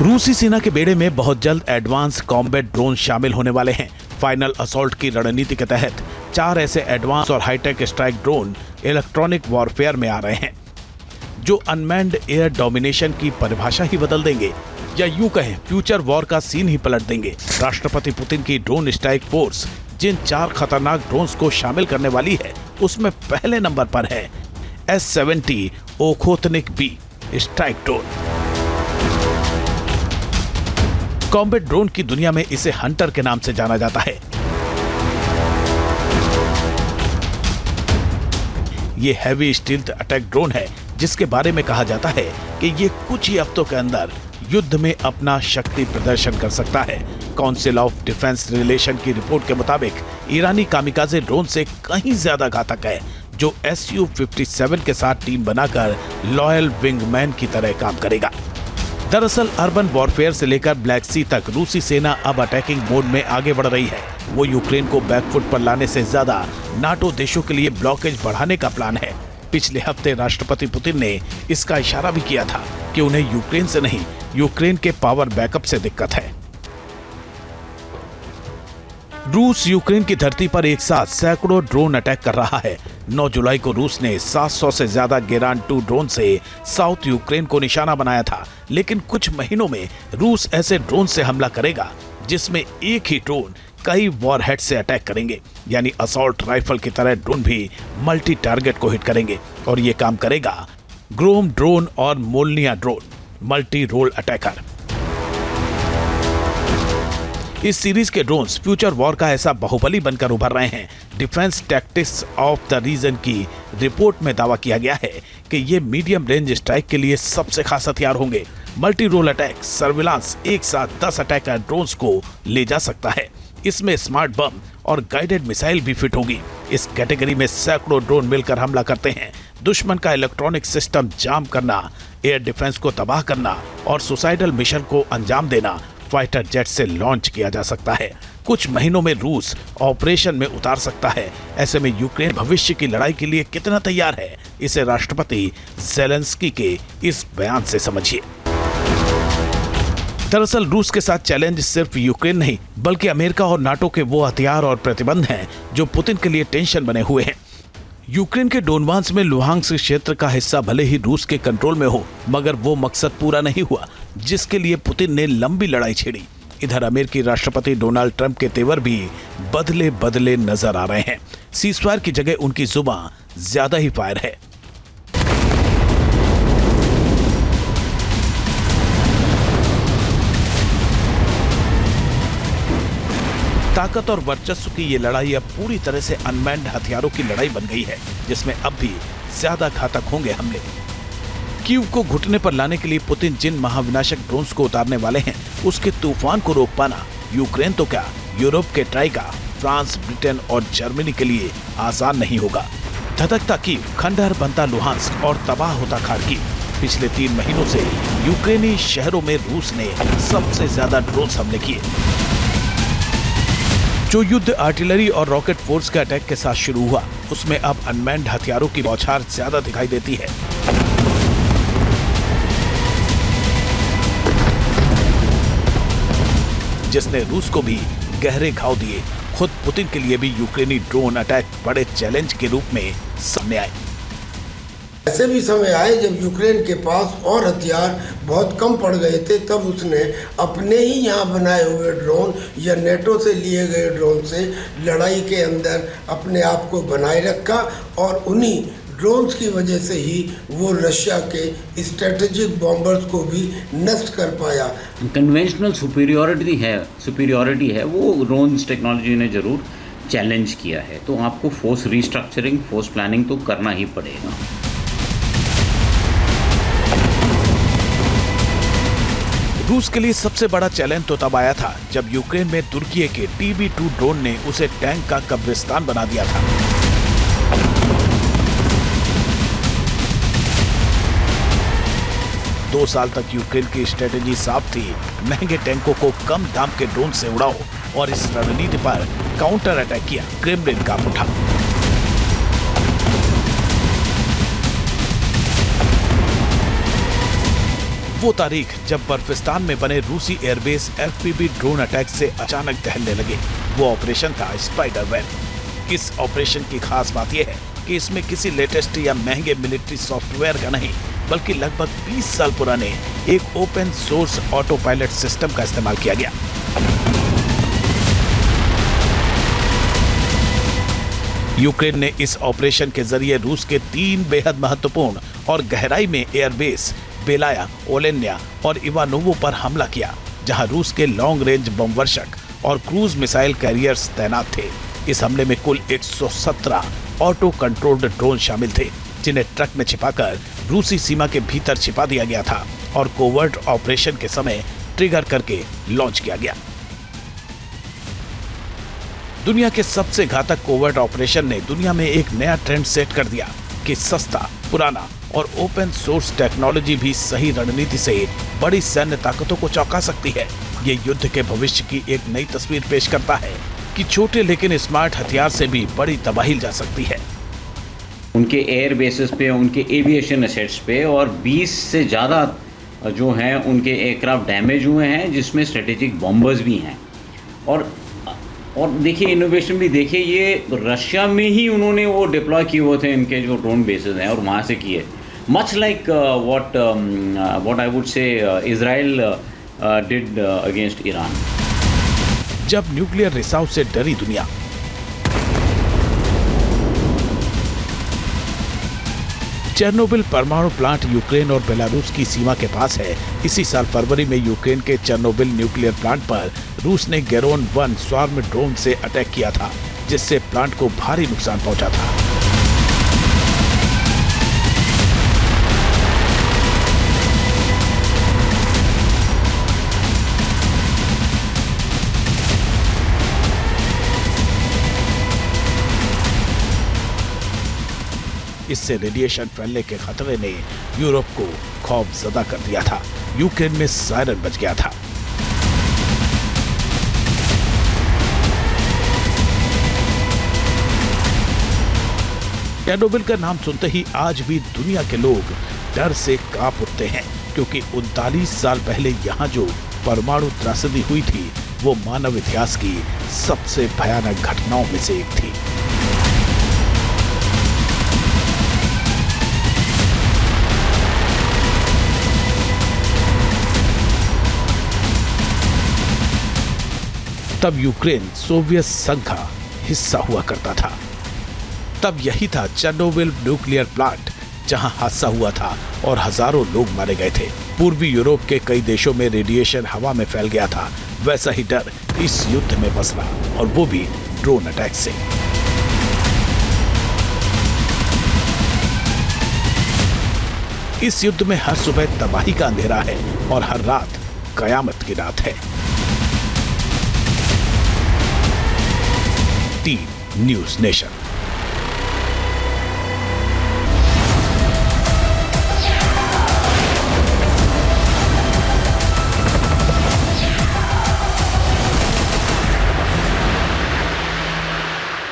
रूसी सेना के बेड़े में बहुत जल्द एडवांस कॉम्बैट ड्रोन शामिल होने वाले हैं। फाइनल असॉल्ट की रणनीति के तहत 4 ऐसे एडवांस और high tech strike drone electronic warfare में आ रहे हैं, जो अनमैन्ड एयर डोमिनेशन की परिभाषा ही बदल देंगे, या यूं कहें फ्यूचर वॉर का सीन ही पलट देंगे। राष्ट्रपति पुतिन की ड्रोन स्ट्राइक फोर्स जिन 4 खतरनाक ड्रोन्स को शामिल करने वाली है, उसमें पहले नंबर पर है S-70 Okhotnik B strike drone. Combat drone की दुनिया में इसे हंटर के नाम से जाना जाता है। ये हैवी स्टील्थ अटैक ड्रोन है, जिसके बारे में कहा जाता है कि ये कुछ ही हफ्तों के अंदर युद्ध में अपना शक्ति प्रदर्शन कर सकता है। काउंसिल ऑफ डिफेंस रिलेशन की रिपोर्ट के मुताबिक ईरानी कामिकाजे ड्रोन से कहीं ज्यादा घातक है, जो Su-57 के साथ टीम बनाकर लॉयल विंगमैन की तरह काम करेगा। दरअसल अर्बन वॉरफेयर से लेकर ब्लैक सी तक रूसी सेना अब अटैकिंग मोड में आगे बढ़ रही है। वो यूक्रेन को बैकफुट पर लाने से ज्यादा नाटो देशों के लिए ब्लॉकेज बढ़ाने का प्लान है। पिछले हफ्ते राष्ट्रपति पुतिन ने इसका इशारा भी किया था कि उन्हें यूक्रेन से नहीं, यूक्रेन के पावर बैकअप से दिक्कत है। रूस यूक्रेन की धरती पर एक साथ सैकड़ों ड्रोन अटैक कर रहा है। 9 जुलाई को रूस ने 700 से ज्यादा गेरान 2 ड्रोन से साउथ यूक्रेन को निशाना बनाया था, लेकिन कुछ महीनों में रूस ऐसे ड्रोन से हमला करेगा जिसमें एक ही ड्रोन कई वॉरहेड से अटैक करेंगे, यानी असॉल्ट राइफल की तरह ड्रोन भी मल्टी टारगेट को हिट करेंगे। और ये काम करेगा ग्रोम ड्रोन और Molniya drone, multi role attacker. इस सीरीज के ड्रोन्स फ्यूचर वॉर का ऐसा बाहुबली बनकर उभर रहे हैं। Defence tactics of the region की रिपोर्ट में दावा किया गया है कि ये मीडियम रेंज स्ट्राइक के लिए सबसे खास हथियार होंगे। मल्टी रोल अटैक सर्विलांस एक साथ 10 अटैकर ड्रोन्स को ले जा सकता है। इसमें स्मार्ट बम और गाइडेड मिसाइल भी फिट होगी। इस कैटेगरी में सैकड़ों ड्रोन मिलकर हमला करते हैं। दुश्मन का इलेक्ट्रॉनिक सिस्टम जाम करना, एयर डिफेंस को तबाह करना और सुसाइडल मिशन को अंजाम देना फाइटर जेट से लॉन्च किया जा सकता है। कुछ महीनों में रूस ऑपरेशन में उतार सकता है। ऐसे में यूक्रेन भविष्य की लड़ाई के लिए कितना तैयार है, इसे राष्ट्रपति ज़ेलेंस्की के इस बयान से समझिए। दरअसल रूस के साथ चैलेंज सिर्फ यूक्रेन नहीं, बल्कि अमेरिका और नाटो के वो हथियार और प्रतिबंध हैं जो पुतिन के लिए टेंशन बने हुए हैं। यूक्रेन के डोनबास में लुहांस्क क्षेत्र का हिस्सा भले ही रूस के कंट्रोल में हो, मगर वो मकसद पूरा नहीं हुआ जिसके लिए पुतिन ने लंबी लड़ाई छेड़ी। इधर अमेरिकी राष्ट्रपति डोनाल्ड ट्रंप के तेवर भी बदले बदले नजर आ रहे हैं। सीज़फायर की जगह उनकी जुबान ज्यादा ही फायर है। ताकत और वर्चस्व की ये लड़ाई अब पूरी तरह से अनमैन्ड हथियारों की लड़ाई बन गई है, जिसमें अब भी ज्यादा घातक होंगे हमले। कीव को घुटने पर लाने के लिए पुतिन जिन महाविनाशक ड्रोन्स को उतारने वाले हैं, उसके तूफान को रोक पाना यूक्रेन तो क्या, यूरोप के ट्राइका, फ्रांस, ब्रिटेन और जर्मनी के लिए आसान नहीं होगा। धधकता कीव, खंडहर बनता लुहांस्क और तबाह होता खार्किव। पिछले 3 महीनों से यूक्रेनी शहरों में रूस ने सबसे ज्यादा ड्रोन हमले किए। जो युद्ध आर्टिलरी और रॉकेट फोर्स के अटैक के साथ शुरू हुआ, उसमें अब अनमैन्ड हथियारों की बौछार ज्यादा दिखाई देती है। जिसने रूस को भी गहरे घाव दिए। खुद पुतिन के लिए भी यूक्रेनी ड्रोन अटैक बड़े चैलेंज के रूप में सामने आए। ऐसे भी समय आए जब यूक्रेन के पास और हथियार बहुत कम पड़ गए थे, तब उसने अपने ही यहाँ बनाए हुए ड्रोन या नेटो से लिए गए ड्रोन से लड़ाई के अंदर अपने आप को बनाए रखा और उन्हीं ड्रोन्स की वजह से ही वो रशिया के स्ट्रेटेजिक बॉम्बर्स को भी नष्ट कर पाया। कन्वेंशनल सुपीरियॉरिटी है वो ड्रोन्स टेक्नोलॉजी ने जरूर चैलेंज किया है, तो आपको फोर्स रीस्ट्रक्चरिंग, फोर्स प्लानिंग तो करना ही पड़ेगा। रूस के लिए सबसे बड़ा चैलेंज तो तब आया था जब यूक्रेन में तुर्की के TB2 ड्रोन ने उसे टैंक का कब्रिस्तान बना दिया था। दो साल तक यूक्रेन की स्ट्रेटेजी साफ थी, महंगे टैंकों को कम दाम के ड्रोन से उड़ाओ, और इस रणनीति पर काउंटर अटैक किया। क्रेमलिन कांप उठा। वो तारीख जब बर्फिस्तान में बने रूसी एयरबेस एफपीवी ड्रोन अटैक से अचानक दहलने लगे। वो ऑपरेशन था स्पाइडर वेब। इस ऑपरेशन की खास बात यह है कि इसमें किसी लेटेस्ट या महंगे मिलिट्री सॉफ्टवेयर का नहीं, बल्कि लगभग 20 साल पुराने एक open source auto pilot system का इस्तेमाल किया गया। यूक्रेन ने इस ऑपरेशन के जरिए रूस के 3 बेहद महत्वपूर्ण और गहराई में एयरबेस बेलाया, ओलेन्या और इवानोवो पर हमला किया, जहां रूस के लॉन्ग रेंज बमवर्षक और क्रूज मिसाइल कैरियर्स तैनात थे। इस हमले में कुल 117 ऑटो कंट्रोल्ड ड्रोन शामिल थे, जिन्हें ट्रक में छिपाकर रूसी सीमा के भीतर छिपा दिया गया था और कोवर्ट ऑपरेशन के समय ट्रिगर करके लॉन्च किया गया। दुनिया के सबसे घातक कोवर्ट ऑपरेशन ने दुनिया में एक नया ट्रेंड सेट कर दिया कि सस्ता, पुराना और ओपन सोर्स टेक्नोलॉजी भी सही रणनीति से बड़ी सैन्य ताकतों को चौंका सकती है। ये युद्ध के भविष्य की एक नई तस्वीर पेश करता है कि छोटे लेकिन स्मार्ट हथियार से भी बड़ी तबाही जा सकती है। उनके एयर बेसिस पे, उनके एविएशन एसेट्स पे और 20 से ज़्यादा जो हैं उनके एयरक्राफ्ट डैमेज हुए हैं, जिसमें स्ट्रेटेजिक बॉम्बर्स भी हैं। और देखिए इनोवेशन भी देखिए, ये रशिया में ही उन्होंने वो डिप्लॉय किए हुए थे इनके जो ड्रोन बेसिस हैं और वहाँ से किए। Much like what I would say Israel did against Iran. जब न्यूक्लियर रिसाव से डरी दुनिया, चेर्नोबिल परमाणु प्लांट यूक्रेन और बेलारूस की सीमा के पास है। इसी साल फरवरी में यूक्रेन के चेर्नोबिल न्यूक्लियर प्लांट पर रूस ने गेरोन 1 स्वार्म ड्रोन से अटैक किया था, जिससे प्लांट को भारी नुकसान पहुंचा था। इससे रेडिएशन फैलने के खतरे ने यूरोप को खौफजदा कर दिया था। यूक्रेन में सायरन बज गया था। चेर्नोबिल का नाम सुनते ही आज भी दुनिया के लोग डर से कांप उठते हैं, क्योंकि 39 साल पहले यहाँ जो परमाणु त्रासदी हुई थी, वो मानव इतिहास की सबसे भयानक घटनाओं में से एक थी। तब यूक्रेन सोवियत संघ का हिस्सा हुआ करता था। तब यही था चेर्नोबिल न्यूक्लियर प्लांट, जहां हादसा हुआ था और हजारों लोग मारे गए थे। पूर्वी यूरोप के कई देशों में रेडिएशन हवा में फैल गया था। वैसा ही डर इस युद्ध में बस रहा, और वो भी ड्रोन अटैक से। इस युद्ध में हर सुबह तबाही का अंधेरा है और हर रात कयामत की रात है। News nation.